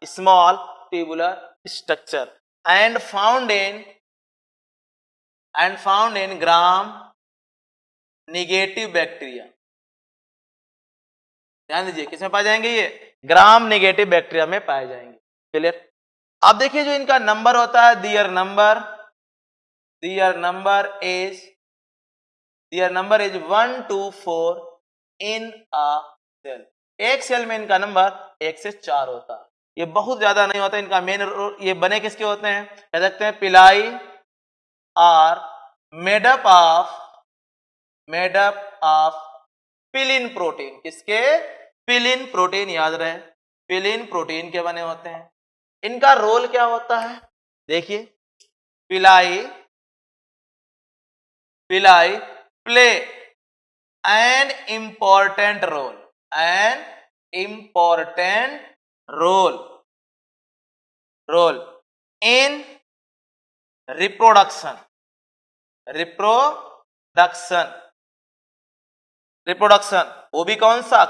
small tubular structure and found in gram negative bacteria. ध्यान दीजिए किसमें पाए जाएंगे, ये ग्राम नेगेटिव बैक्टीरिया में पाए जाएंगे. क्लियर. अब देखिए जो इनका नंबर होता है, their number is 1 to 4 in a cell. एक सेल में इनका नंबर 1 से 4 होता है. ये बहुत ज्यादा नहीं होता. इनका मेन ये बने किसके होते हैं, कह सकते हैं pili are made up of pilin protein. किसके, पिलिन प्रोटीन. याद रहे पिलिन प्रोटीन के बने होते हैं. इनका रोल क्या होता है, देखिए pili play an important role in reproduction. वो भी कौन सा,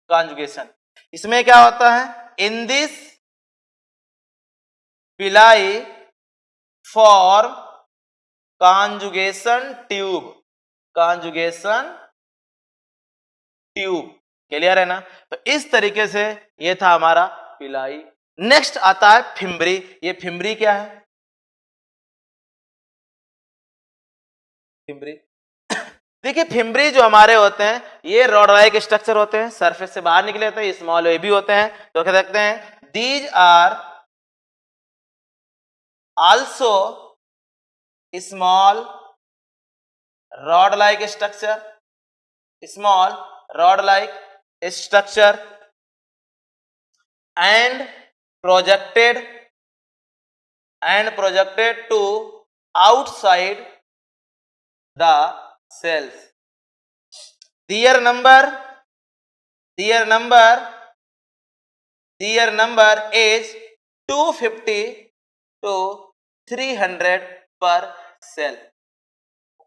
कॉन्जुगेशन. इसमें क्या होता है, in this pili form conjugation tube. Clear है ना. तो इस तरीके से ये था हमारा पिलाई. नेक्स्ट आता है फिम्बरी. ये फिम्बरी क्या है, फिम्बरी देखिए फिम्बरी जो हमारे होते हैं ये रॉड लाइक स्ट्रक्चर होते हैं, सरफेस से बाहर निकले होते हैं, स्मॉल वे भी होते हैं. तो कह सकते हैं these are also small rod like structure and projected to outside the cells. Their number is 250 to 300 per cell.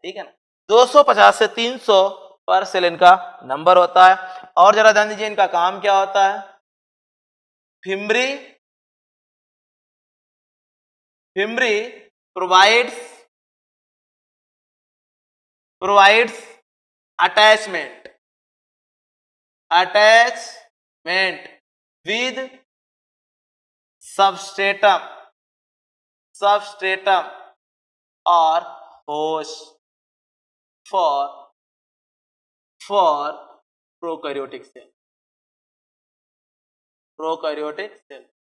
ठीक है ना, 250 से 300 पर सेल इनका नंबर होता है. और जरा ध्यान दीजिए इनका काम क्या होता है. Fimbriae provides attachment with substratum or host for prokaryotic cell.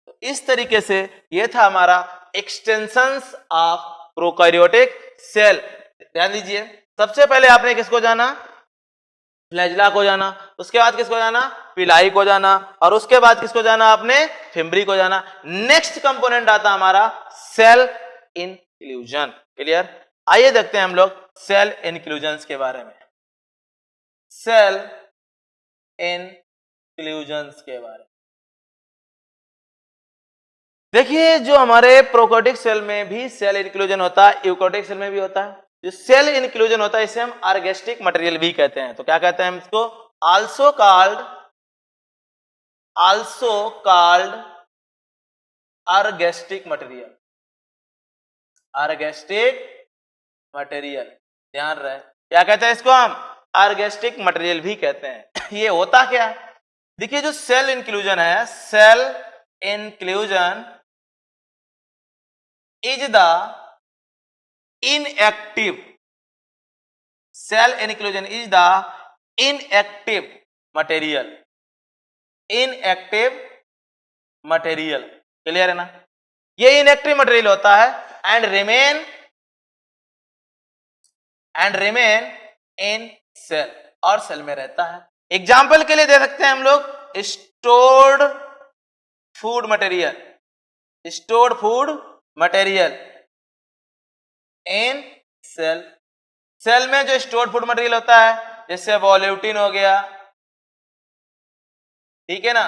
तो इस तरीके से ये था हमारा एक्सटेंशंस ऑफ प्रोकैरियोटिक सेल. ध्यान दीजिए सबसे पहले आपने किसको जाना, फ्लैजिला को जाना, उसके बाद किसको जाना, पिलाई को जाना, और उसके बाद किसको जाना आपने, फिम्बरी को जाना. नेक्स्ट कंपोनेंट आता हमारा सेल इंक्लूजन. क्लियर. आइए देखते हैं हम लोग सेल इंक्लूजन्स के बारे में. सेल इंक्लूजन्स के बारे में देखिए जो हमारे प्रोकैरियोटिक सेल में भी सेल इंक्लूजन होता है, यूकैरियोटिक सेल में भी होता है. जो सेल इंक्लूजन होता है इसे हम ऑर्गेस्टिक मटेरियल भी कहते हैं. तो क्या कहते हैं हम इसको, आल्सो कॉल्ड ऑर्गेस्टिक मटेरियल. ध्यान रहे क्या कहते हैं इसको हम, ऑर्गेस्टिक मटेरियल भी कहते हैं. ये होता क्या है, देखिए जो सेल इंक्लूजन है, cell inclusion is the inactive material. Clear है ना. ये इनएक्टिव मटेरियल होता है एंड रिमेन इन सेल, और सेल में रहता है. एग्जाम्पल के लिए दे सकते हैं हम लोग stored food material in cell में जो स्टोर्ड फूड मटेरियल होता है जैसे वोल्यूटिन हो गया, ठीक है ना,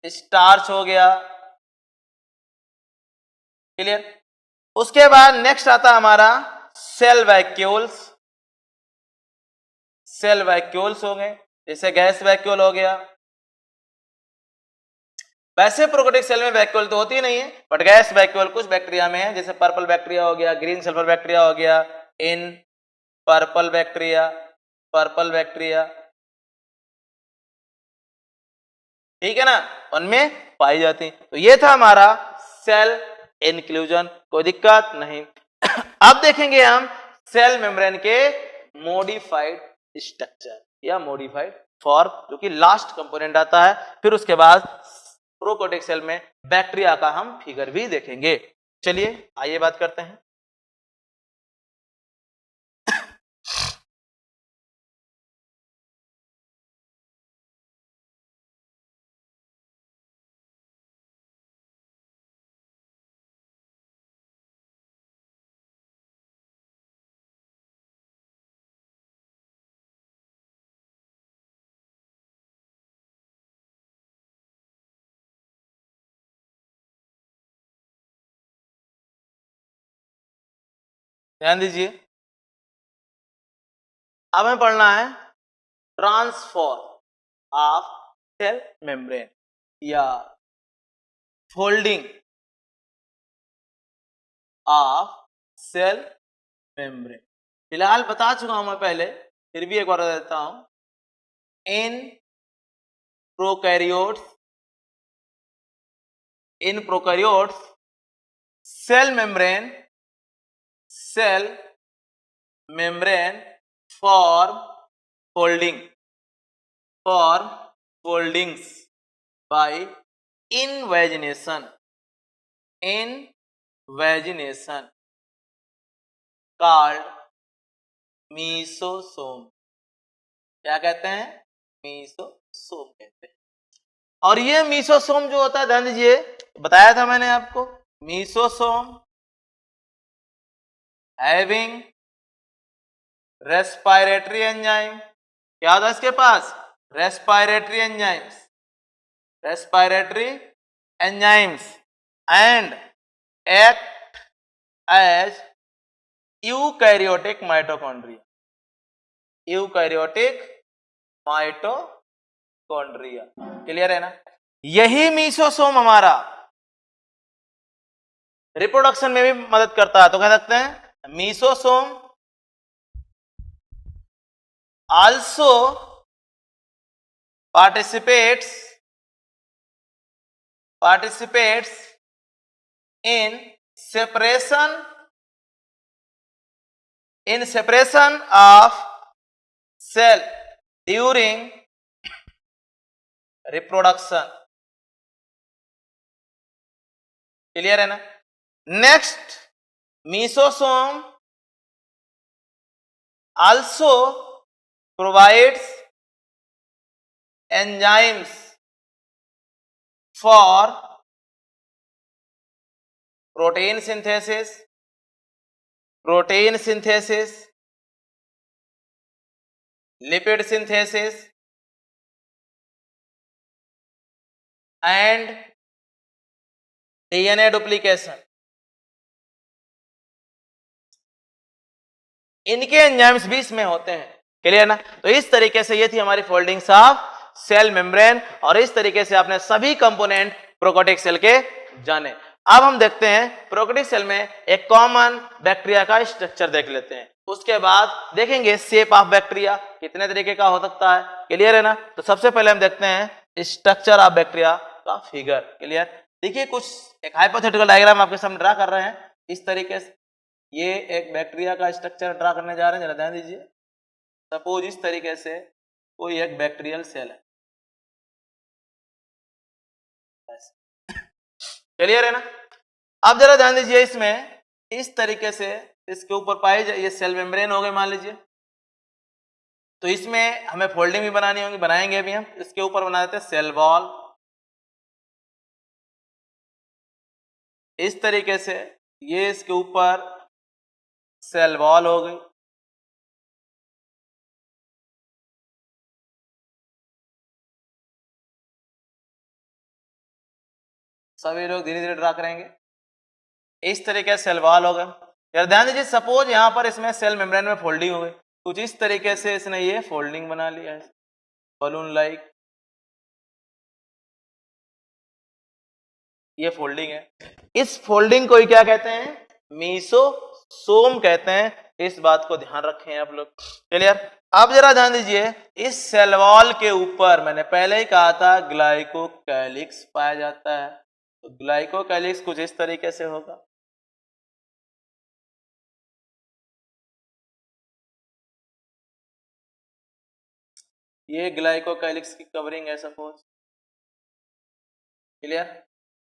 स्टार्च हो गया. क्लियर. उसके बाद नेक्स्ट आता हमारा सेल वैक्यूल्स हो गए, जैसे गैस वैक्यूल हो गया, वैसे प्रोकैरियोटिक सेल में वैक्यूल तो होती नहीं है, बट गैस वैक्यूल कुछ बैक्टीरिया में है, जैसे पर्पल बैक्टीरिया हो गया, ग्रीन सल्फर बैक्टीरिया हो गया, इन पर्पल बैक्टीरिया, ठीक है ना, उनमें पाई जाती। तो ये था हमारा सेल इंक्लूजन, कोई दिक्कत नहीं। अब देखेंगे हम सेल मेम्ब्रेन के मॉडिफाइड स्ट्रक्चर या मॉडिफाइड फॉर्म, जो कि लास्ट कंपोनेंट आता है। फिर उसके बाद प्रोकैरियोटिक सेल में बैक्टीरिया का हम फिगर भी देखेंगे। चलिए आइए बात करते हैं। ध्यान दीजिए, अब हमें पढ़ना है ट्रांसफॉर्म ऑफ सेल मेम्ब्रेन या फोल्डिंग ऑफ सेल मेम्ब्रेन। फिलहाल बता चुका हूं मैं पहले, फिर भी एक बार बता देता हूं। In prokaryotes cell membrane form foldings by invagination called mesosome. क्या कहते हैं? मीसोसोम कहते हैं। और ये मीसोसोम जो होता है, ध्यान दीजिए, बताया था मैंने आपको, मीसोसोम हैविंग रेस्पिरेटरी एंजाइम, क्या था इसके पास? Respiratory enzymes and act as eukaryotic mitochondria. Clear है ना? यही मीसोसोम हमारा रिप्रोडक्शन में भी मदद करता है। तो कह सकते हैं mesosome also participates in separation of cell during reproduction। Clear है ना? Next, mesosome also provides enzymes for protein synthesis, lipid synthesis and DNA duplication। इनके एंजाइम्स भी इसमें होते हैं। क्लियर ना? तो इस तरीके से ये थी हमारी फोल्डिंग्स ऑफ सेल मेम्ब्रेन, और इस तरीके से आपने सभी कंपोनेंट प्रोकैरियोटिक सेल के जाने। अब हम देखते हैं प्रोकैरियोटिक सेल में एक कॉमन बैक्टीरिया का स्ट्रक्चर देख लेते हैं। उसके बाद देखेंगे शेप ऑफ बैक्टीरिया कितने तरीके का हो सकता है। क्लियर है ना? तो सबसे पहले हम देखते हैं स्ट्रक्चर ऑफ बैक्टीरिया का फिगर। क्लियर? देखिए, कुछ एक हाइपोथेटिकल डायग्राम आपके सामने ड्रा कर रहे हैं इस तरीके से। ये एक बैक्टीरिया का स्ट्रक्चर ड्रा करने जा रहे हैं, जरा ध्यान दीजिए। सपोज इस तरीके से कोई एक बैक्टीरियल सेल है। क्लियर है ना? अब जरा ध्यान दीजिए, इसमें इस तरीके से इसके ऊपर पाई जाए, ये सेल मेम्ब्रेन हो गए मान लीजिए। तो इसमें हमें फोल्डिंग भी बनानी होगी, बनाएंगे अभी हम। इसके ऊपर बना देते हैं सेल वॉल। इस तरीके से ये इसके ऊपर सेल वॉल हो गई। सभी लोग धीरे धीरे ड्रा करेंगे। इस तरीके से सेल वॉल हो गए। यार ध्यान दीजिए, सपोज यहां पर इसमें सेल मेम्ब्रेन में फोल्डिंग हो गई, कुछ इस तरीके से इसने ये फोल्डिंग बना लिया है, बलून लाइक। ये फोल्डिंग है, इस फोल्डिंग को ही क्या कहते हैं, मीसोसोम कहते हैं। इस बात को ध्यान रखें आप लोग। क्लियर। अब जरा ध्यान दीजिए, इस सेल वॉल के ऊपर मैंने पहले ही कहा था ग्लाइकोकैलिक्स पाया जाता है। तो ग्लाइकोकैलिक्स कुछ इस तरीके से होगा। ये ग्लाइकोकैलिक्स की कवरिंग है सपोज। क्लियर।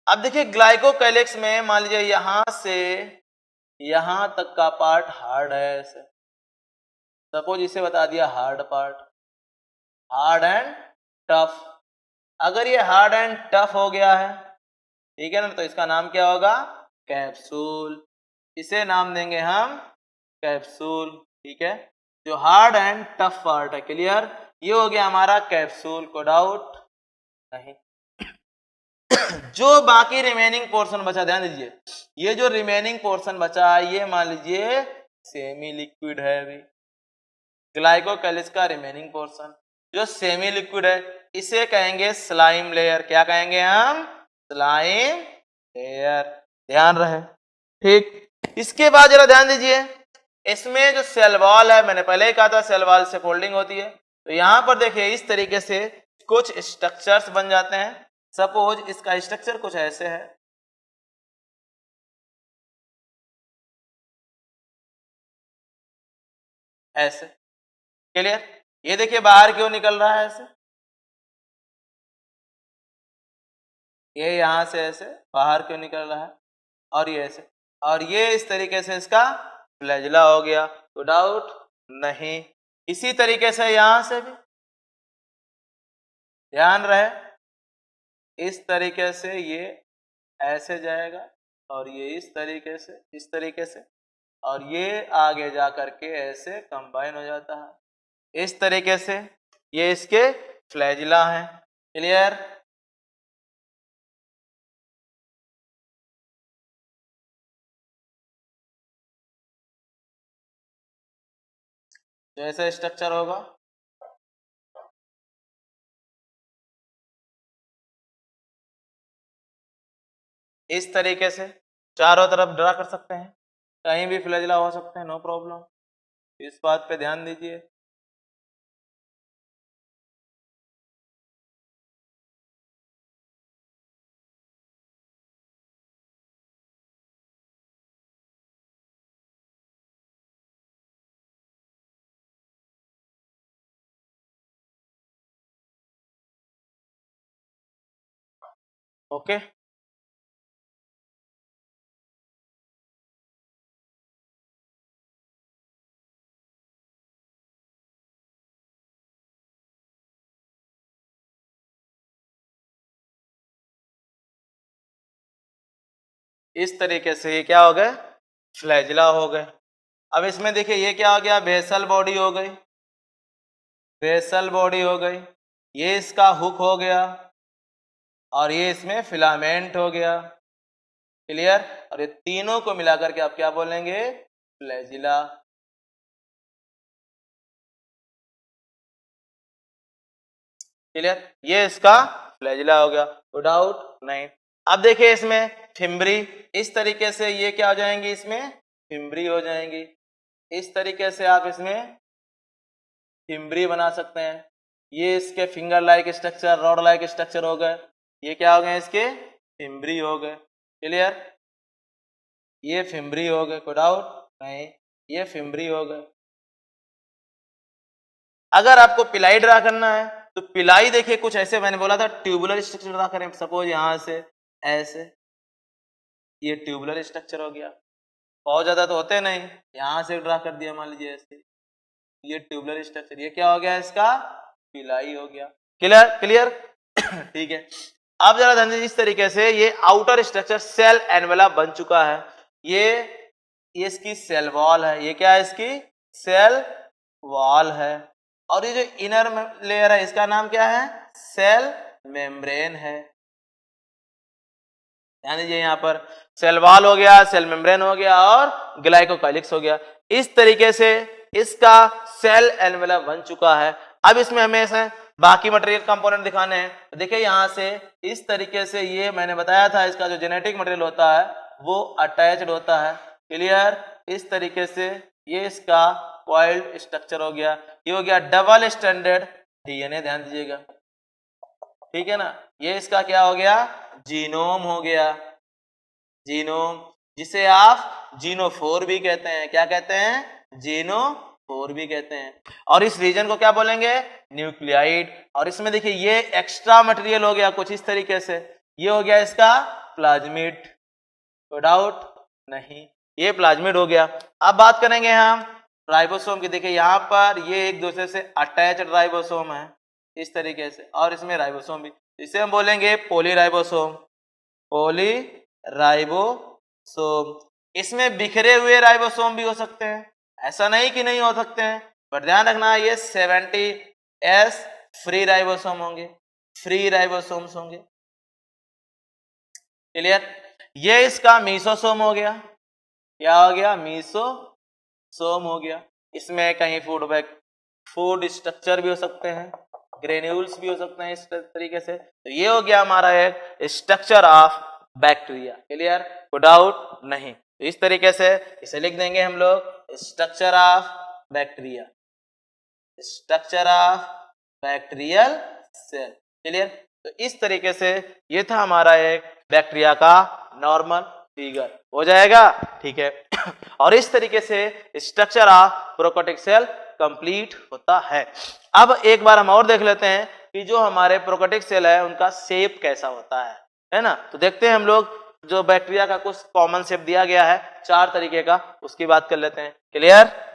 अब देखिए ग्लाइकोकैलिक्स में मान लीजिए यहां से यहां तक का पार्ट हार्ड है ऐसे, सपोज इसे बता दिया hard part, hard and tough. अगर ये हार्ड एंड टफ हो गया है, ठीक है ना, तो इसका नाम क्या होगा, कैप्सूल। इसे नाम देंगे हम कैप्सूल। ठीक है, जो हार्ड एंड टफ पार्ट है। क्लियर। ये हो गया हमारा कैप्सूल, को डाउट नहीं। जो बाकी रिमेनिंग पोर्शन बचा, ध्यान दीजिए, ये जो रिमेनिंग पोर्शन बचा ये मान लीजिए सेमी लिक्विड है। अभी ग्लाइकोकैलिक्स का रिमेनिंग पोर्शन जो सेमी लिक्विड है इसे कहेंगे स्लाइम लेयर। क्या कहेंगे हम, स्लाइम लेयर। ध्यान रहे। ठीक। इसके बाद जरा ध्यान दीजिए, इसमें जो सेल वॉल है, मैंने पहले ही कहा था सेल वॉल से फोल्डिंग होती है। तो यहां पर देखिए इस तरीके से कुछ स्ट्रक्चर्स बन जाते हैं। सपोज इसका स्ट्रक्चर कुछ ऐसे है, ऐसे। क्लियर। ये देखिए बाहर क्यों निकल रहा है ऐसे, ये यहां से ऐसे बाहर क्यों निकल रहा है, और ये ऐसे, और ये इस तरीके से इसका फ्लैजिला हो गया। तो डाउट नहीं। इसी तरीके से यहां से भी ध्यान रहे, इस तरीके से ये ऐसे जाएगा, और ये इस तरीके से, इस तरीके से, और ये आगे जा करके ऐसे कंबाइन हो जाता है। इस तरीके से ये इसके फ्लैजिला हैं। क्लियर। तो ऐसा स्ट्रक्चर होगा। इस तरीके से चारों तरफ ड्रा कर सकते हैं, कहीं भी फ्लैजिला हो सकते हैं, नो प्रॉब्लम। इस बात पे ध्यान दीजिए। ओके। इस तरीके से ये क्या हो गए, फ्लैजिला हो गए। अब इसमें देखिए ये क्या हो गया, बेसल बॉडी हो गई, बेसल बॉडी हो गई। ये इसका हुक हो गया, और ये इसमें फिलामेंट हो गया। क्लियर। और ये तीनों को मिलाकर के आप क्या बोलेंगे, फ्लैजिला। क्लियर। ये इसका फ्लैजिला हो गया, तो डाउट नहीं। अब देखिए इसमें फिम्बरी, इस तरीके से ये क्या हो जाएंगी, इसमें फिम्बरी हो जाएंगी। इस तरीके से आप इसमें फिम्बरी बना सकते हैं। ये इसके finger like structure, rod like structure हो गए। ये क्या हो गए, इसके फिम्बरी हो गए। क्लियर। ये फिम्बरी हो गए, कोई डाउट नहीं, ये फिम्बरी हो गए। अगर आपको पिलाई ड्रा करना है तो पिलाई देखिए कुछ ऐसे, मैंने बोला था ट्यूबुलर स्ट्रक्चर ड्रा करें। सपोज यहां से ऐसे, ये ट्यूबुलर स्ट्रक्चर हो गया। बहुत ज्यादा तो होते नहीं, यहां से ड्रा कर दिया मान लीजिए ऐसे, ये ट्यूबुलर स्ट्रक्चर, ये क्या हो गया, इसका पिलाई हो गया। क्लियर। क्लियर। ठीक है। अब जरा ध्यान दीजिए, इस तरीके से ये आउटर स्ट्रक्चर सेल एनवेलप बन चुका है। ये इसकी सेल वॉल है। ये क्या है, इसकी सेल वॉल है। और ये जो इनर लेयर है इसका नाम क्या है, सेल मेम्ब्रेन है। ध्यान दीजिए, यहां पर सेल वॉल हो गया, सेल मेम्ब्रेन हो गया, और ग्लाइकोकैलिक्स हो गया। इस तरीके से इसका सेल एनवेलप बन चुका है। अब इसमें हमें बाकी मटेरियल कंपोनेंट दिखाने हैं। तो देखिए यहाँ से इस तरीके से, ये मैंने बताया था इसका जो जेनेटिक मटेरियल होता है वो अटैच्ड होता है। क्लियर? इस तरीके से ये इसका कॉइल्ड स्ट्रक्चर हो गया। ये हो गया डबल स्टैंडर्ड डीएनए, ध्यान दीजिएगा, ठीक है ना। ये इसका क्या हो गया? जीनोम हो गया, जीनोम, जिसे आप जीनोफोर भी कहते हैं। क्या कहते हैं? जीनोफोर भी कहते हैं। और इस रीजन को क्या बोलेंगे? न्यूक्लियाइड। और इसमें देखिए ये एक्स्ट्रा मटेरियल हो गया कुछ इस तरीके से, ये हो गया इसका प्लाज्मिड, तो डाउट नहीं, ये प्लाज्मिड हो गया। अब बात करेंगे हम राइबोसोम की। देखिए यहाँ पर ये एक दूसरे से अटैच्ड राइबोसोम है इस तरीके से, और इसमें राइबोसोम भी, इसे हम बोलेंगे पॉलीराइबोसोम, पॉलीराइबोसोम। इसमें बिखरे हुए राइबोसोम भी हो सकते हैं, ऐसा नहीं कि नहीं हो सकते हैं, पर ध्यान रखना ये 70S फ्री राइबोसोम होंगे, फ्री राइबोसोम्स होंगे। क्लियर? ये इसका मीसोसोम हो गया। क्या हो गया? मीसोसोम हो गया। इसमें कहीं फूड स्ट्रक्चर भी हो सकते हैं, ग्रेन्यूल्स भी हो सकते हैं इस तरीके से। तो ये हो गया हमारा एक स्ट्रक्चर ऑफ बैक्टीरिया। क्लियर? कोई डाउट नहीं। तो इस तरीके से इसे लिख देंगे हम लोग, structure of bacteria, structure of bacterial cell. Clear? तो इस तरीके से ये था हमारा एक बैक्टीरिया का नॉर्मल फिगर, हो जाएगा, ठीक है। और इस तरीके से structure of prokaryotic cell complete होता है। अब एक बार हम और देख लेते हैं कि जो हमारे प्रोकैरियोटिक सेल है उनका शेप कैसा होता है ना। तो देखते हैं हम लोग, जो बैक्टीरिया का कुछ कॉमन शेप दिया गया है 4 तरीके का, उसकी बात कर लेते हैं। क्लियर?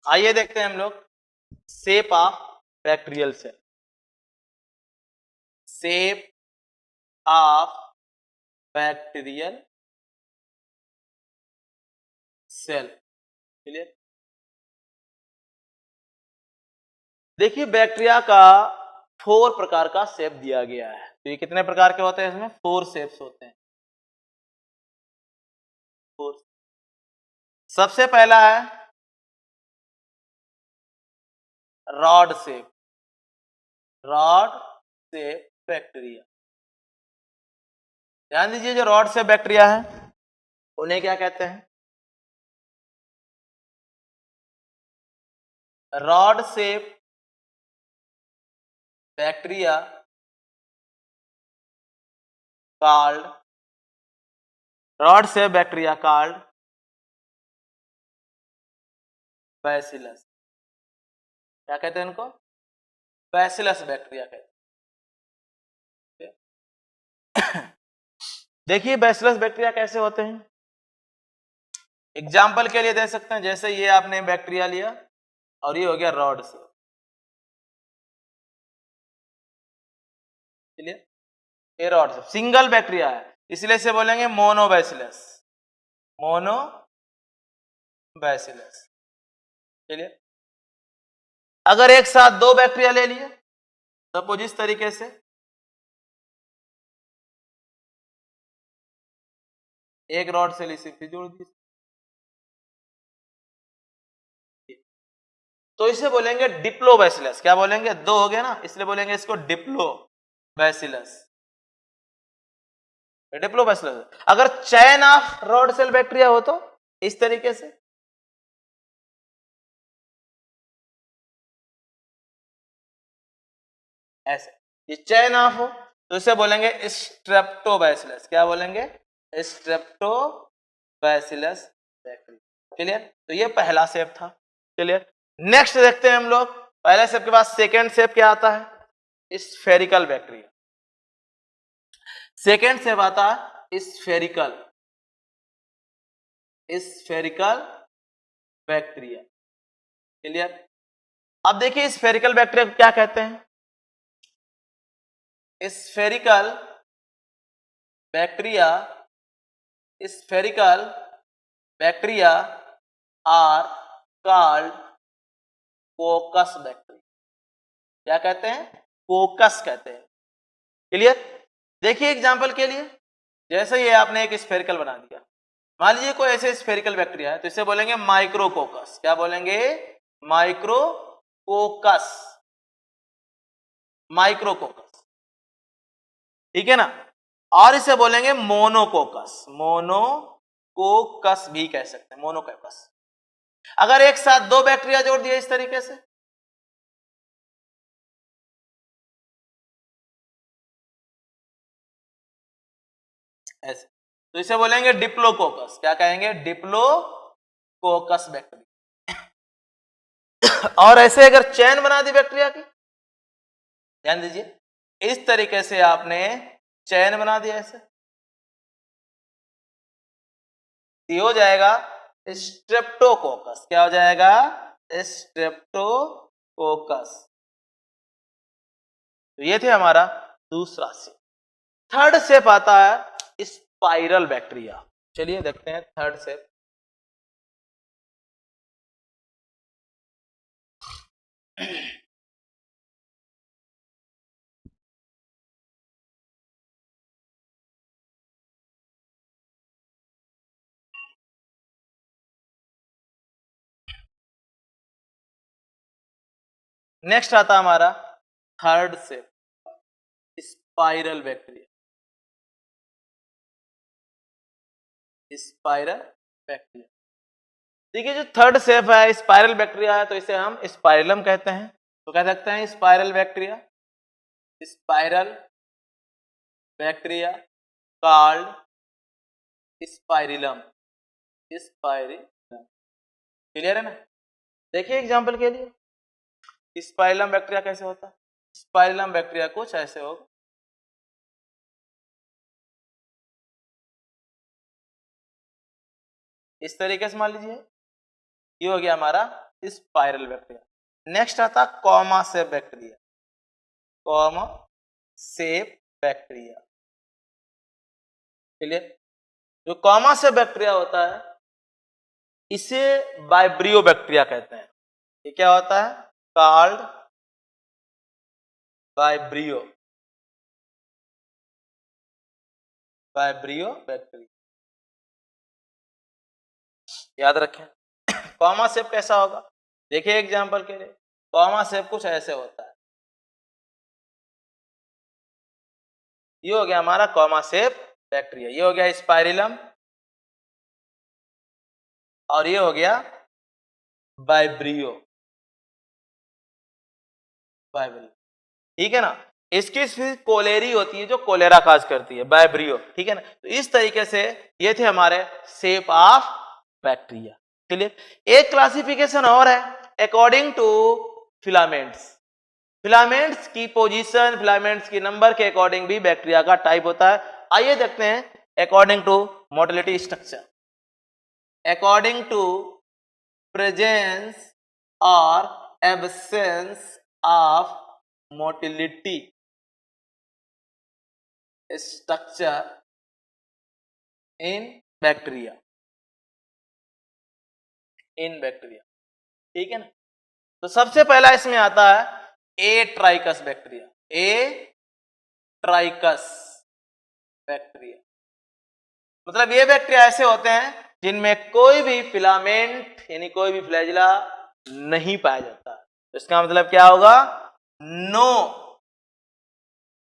आइए देखते हैं हम लोग shape of bacterial cell, shape of bacterial cell. Clear? देखिए बैक्टीरिया का 4 प्रकार का शेप दिया गया है। तो ये कितने प्रकार के होते हैं? इसमें 4 शेप्स होते हैं, 4। सबसे पहला है rod shape, rod shape bacteria. ध्यान दीजिए, जो रॉड शेप बैक्टीरिया है उन्हें क्या कहते हैं? Rod shape bacteria called, rod shape bacteria called bacillus. क्या कहते हैं उनको? बैसिलस बैक्टीरिया कहते हैं। देखिए बैसिलस बैक्टीरिया कैसे होते हैं, एग्जाम्पल के लिए दे सकते हैं। जैसे ये आपने बैक्टीरिया लिया और ये हो गया रॉड से, चलिए ये रॉड से सिंगल बैक्टीरिया है, इसलिए इसे बोलेंगे मोनोबैसिलस, मोनोबैसिलस। चलिए अगर एक साथ 2 बैक्टीरिया ले लिए, सपोज इस तरीके से, एक रॉड से इसे फिर जोड़ दी, तो इसे बोलेंगे डिप्लोबैसिलस। क्या बोलेंगे? 2 हो गया ना, इसलिए बोलेंगे इसको डिप्लोबैसिलस, डिप्लोबैसिलस। अगर chain of rod cell bacteria हो तो इस तरीके से, ऐसे, ये चैन ऑफ हो तो इसे बोलेंगे स्ट्रेप्टोबैसिलस। क्या बोलेंगे? स्ट्रेप्टोबैसिलस बैक्टीरिया। क्लियर? तो ये पहला शेप था। क्लियर? नेक्स्ट देखते हैं हम लोग, पहले शेप के बाद सेकेंड शेप क्या आता है? Spherical bacteria. सेकेंड शेप आता है स्फेरिकल, स्फेरिकल बैक्टीरिया। क्लियर? अब देखिए स्फेरिकल बैक्टीरिया को क्या कहते हैं? Spherical bacteria, spherical bacteria are called coccus bacteria. क्या कहते हैं? कोकस कहते हैं। क्लियर? देखिए एग्जांपल के लिए, जैसे ये आपने एक स्फेरिकल बना दिया, मान लीजिए कोई ऐसे स्फेरिकल बैक्टीरिया है तो इसे बोलेंगे माइक्रोकोकस। क्या बोलेंगे? माइक्रोकोकस, माइक्रोकोकस, ठीक है ना। और इसे बोलेंगे मोनोकोकस, मोनोकोकस भी कह सकते हैं, मोनोकोकस। अगर एक साथ दो बैक्टीरिया जोड़ दिए इस तरीके से, ऐसे, तो इसे बोलेंगे डिप्लोकोकस। क्या कहेंगे? Diplococcus bacteria. और ऐसे अगर चैन बना दी बैक्टीरिया की, ध्यान दीजिए, इस तरीके से आपने चैन बना दिया ऐसे, ये हो जाएगा स्ट्रेप्टोकोकस। क्या हो जाएगा? स्ट्रेप्टोकोकस। तो ये थे हमारा दूसरा सेप। थर्ड सेप आता है स्पाइरल बैक्टीरिया। चलिए देखते हैं थर्ड सेप। नेक्स्ट आता हमारा थर्ड सेप, स्पाइरल बैक्टीरिया। स्पाइरल बैक्टीरिया, देखिए जो थर्ड सेप है स्पाइरल बैक्टीरिया है तो इसे हम स्पाइरलम कहते हैं। तो कह सकते हैं spiral bacteria, spiral bacteria called spirillum, spirillum. Clear है ना? देखिए एग्जांपल के लिए स्पाइरलम बैक्टीरिया कैसे होता है। स्पाइरलम बैक्टीरिया कुछ ऐसे होगा, इस तरीके से मान लीजिए, ये हो गया हमारा स्पाइरल बैक्टीरिया। नेक्स्ट आता comma shape bacteria, comma shape bacteria. Clear? जो कॉमा सेप बैक्टीरिया होता है इसे वाइब्रियो बैक्टीरिया कहते हैं। ये क्या होता है? Called vibrio, vibrio bacteria. याद रखें। कॉमा सेप कैसा होगा? देखिए एग्जांपल के लिए, कॉमा सेप कुछ ऐसे होता है। ये हो गया हमारा कॉमा सेप बैक्टीरिया, ये हो गया स्पाइरिलम, और ये हो गया वाइब्रियो, वाइब्रियो। ठीक है ना? इसकी फिर कोलेरी होती है जो कोलेरा काज करती है, वाइब्रियो। ठीक है ना? तो इस तरीके से ये थे हमारे शेप ऑफ बैक्टीरिया। क्लियर? एक क्लासिफिकेशन और है अकॉर्डिंग टू फिलामेंट्स। फिलामेंट्स की पोजीशन, फिलामेंट्स की नंबर के अकॉर्डिंग भी बैक्टीरिया का टाइप होता है। आइए देखते हैं according to motility structure, according to presence और absence of motility structure in bacteria, in bacteria. ठीक है ना? तो सबसे पहला इसमें आता है ए ट्राइकस बैक्टीरिया, ए ट्राइकस बैक्टीरिया। मतलब ये बैक्टीरिया ऐसे होते हैं जिनमें कोई भी फिलामेंट यानी कोई भी फ्लैजिला नहीं पाया जाता। तो इसका मतलब क्या होगा? नो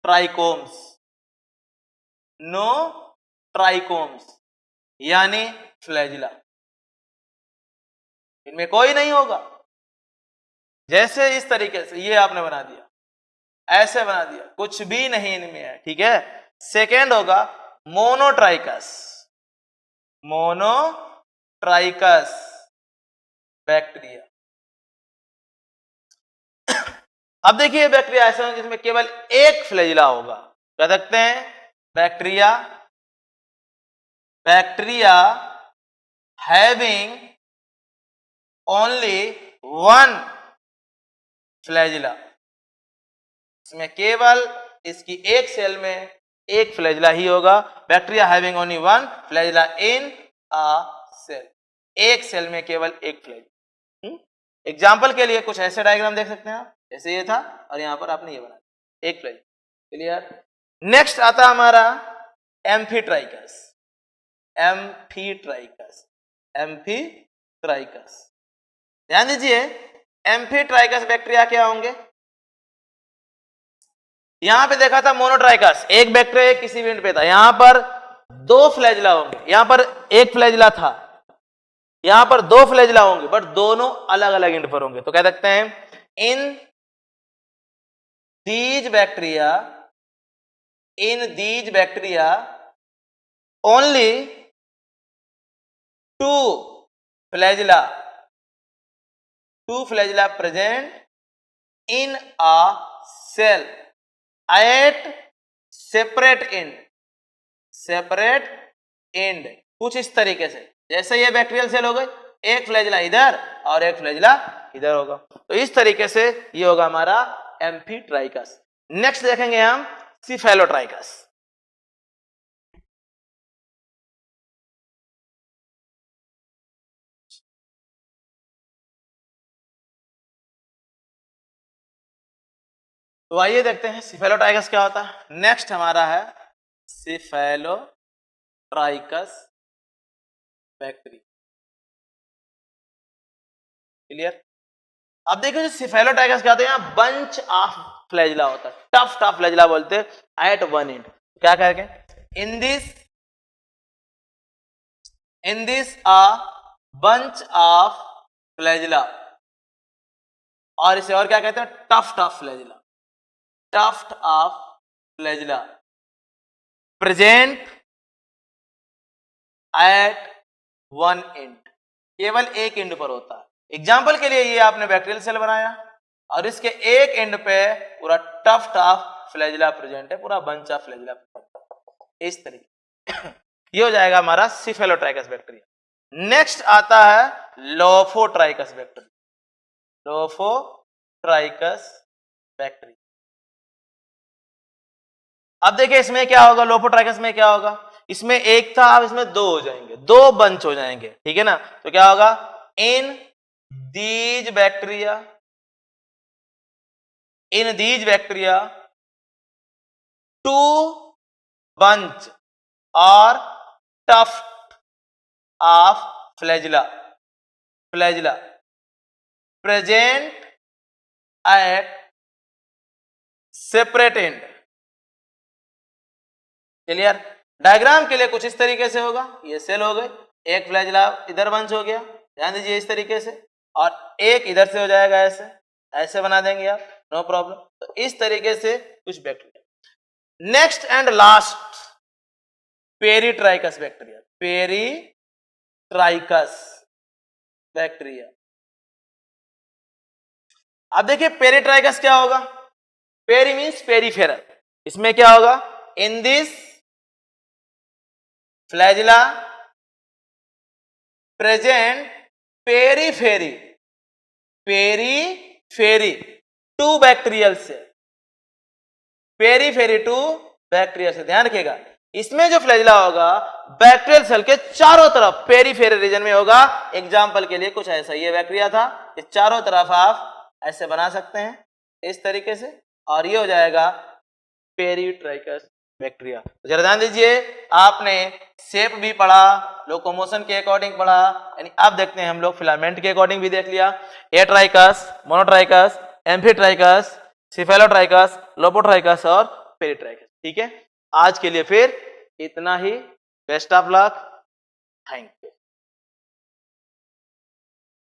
ट्राइकोम्स, नो ट्राइकोम्स यानी फ्लैजिला, इनमें कोई नहीं होगा। जैसे इस तरीके से ये आपने बना दिया, ऐसे बना दिया, कुछ भी नहीं इनमें है। ठीक है? सेकेंड होगा मोनोट्राइकस, मोनोट्राइकस बैक्टीरिया। अब देखिए बैक्टीरिया ऐसे हैं जिसमें केवल एक फ्लैजिला होगा। कह सकते हैं bacteria, bacteria having only one flagella, इसमें केवल इसकी एक सेल में एक फ्लैजिला ही होगा। Bacteria having only one flagella in a cell, एक सेल में केवल एक फ्लैजिला। एग्जाम्पल के लिए कुछ ऐसे डायग्राम देख सकते हैं आप, जैसे ये था और यहां पर आपने ये बनाया एक फ्लैजिला। क्लियर। नेक्स्ट आता हमारा एम्फीट्राइकस, एम्फीट्राइकस, एम्फीट्राइकस। ध्यान दीजिए, एम्फीट्राइकस बैक्टीरिया क्या होंगे? यहां पे देखा था मोनोट्राइकस, एक बैक्टीरिया किसी भी एंड पे था, यहां पर दो फ्लैजिला होंगे, यहां पर एक फ्लैजिला था, यहां पर दो फ्लैजिला होंगे, बट दोनों अलग अलग एंड पर होंगे। तो कह सकते हैं इन these bacteria only two flagella present in a cell at separate end, कुछ इस तरीके से, जैसे ये बैक्टीरियल सेल हो गई, एक फ्लैजिला इधर और एक फ्लैजिला इधर होगा, तो इस तरीके से ये होगा हमारा एम्फीट्राइकस। नेक्स्ट देखेंगे हम सिफेलोट्राइकस। तो आइए देखते हैं सिफेलोट्राइकस क्या होता है। नेक्स्ट हमारा है सिफेलोट्राइकस बैक्टीरिया। क्लियर। अब देखिए सिफेलोट्राइकस क्या होता है, यहाँ बंच ऑफ फ्लैजिला होता है, टफ फ्लैजिला बोलते हैं एट वन एंड। क्या कहेंगे? In this a bunch of flagella, और इसे और क्या कहते हैं? Tuft of flagella, tuft of flagella present at one end, केवल एक एंड पर होता है। एग्जाम्पल के लिए ये आपने बैक्टीरियल सेल बनाया और इसके एक एंड पे पूरा टफ्ट ऑफ फ्लैजिला प्रेजेंट है, पूरा बंच ऑफ फ्लैजिला इस तरीके ये हो जाएगा हमारा सिफेलोट्राइकस बैक्टीरिया। नेक्स्ट आता है लोफोट्राइकस बैक्टीरिया, लोफोट्राइकस बैक्टीरिया। अब देखिए इसमें क्या होगा, लोफोट्राइकस में क्या होगा, इसमें एक था, अब इसमें दो हो जाएंगे, दो बंच हो जाएंगे, ठीक है ना। तो क्या होगा, in these bacteria two bunch और tuft of flagella present at separate end. Clear. Diagram के लिए कुछ इस तरीके से होगा, ये सेल हो गए, एक फ्लैजिला इधर बंच हो गया, ध्यान दीजिए इस तरीके से, और एक इधर से हो जाएगा, ऐसे ऐसे बना देंगे आप, नो प्रॉब्लम। तो इस तरीके से कुछ bacteria. Next and last peritrichous bacteria, peritrichous bacteria. अब देखिए पेरीट्राइकस क्या होगा, पेरी मीन्स पेरीफेरल, इसमें क्या होगा, in this flagella present periphery to bacterial cell, periphery to bacterial cell. ध्यान रखिएगा, इसमें जो फ्लैजिला होगा बैक्टीरियल सेल के चारों तरफ पेरीफेरी रीजन में होगा। एग्जाम्पल के लिए कुछ ऐसा, ये बैक्टीरिया था, इस चारों तरफ आप ऐसे बना सकते हैं इस तरीके से, और ये हो जाएगा पेरीट्राइकस बैक्टीरिया। तो जरा ध्यान दीजिए, आपने शेप भी पढ़ा, लोकोमोशन के अकॉर्डिंग पढ़ा, यानी अब देखते हैं हम लोग फिलामेंट के अकॉर्डिंग भी देख लिया, atrichous, monotrichous, amphitrichous, cephalotrichous, lophotrichous और पेरीट्राइकस। ठीक है, आज के लिए फिर इतना ही। Best of luck, thank you.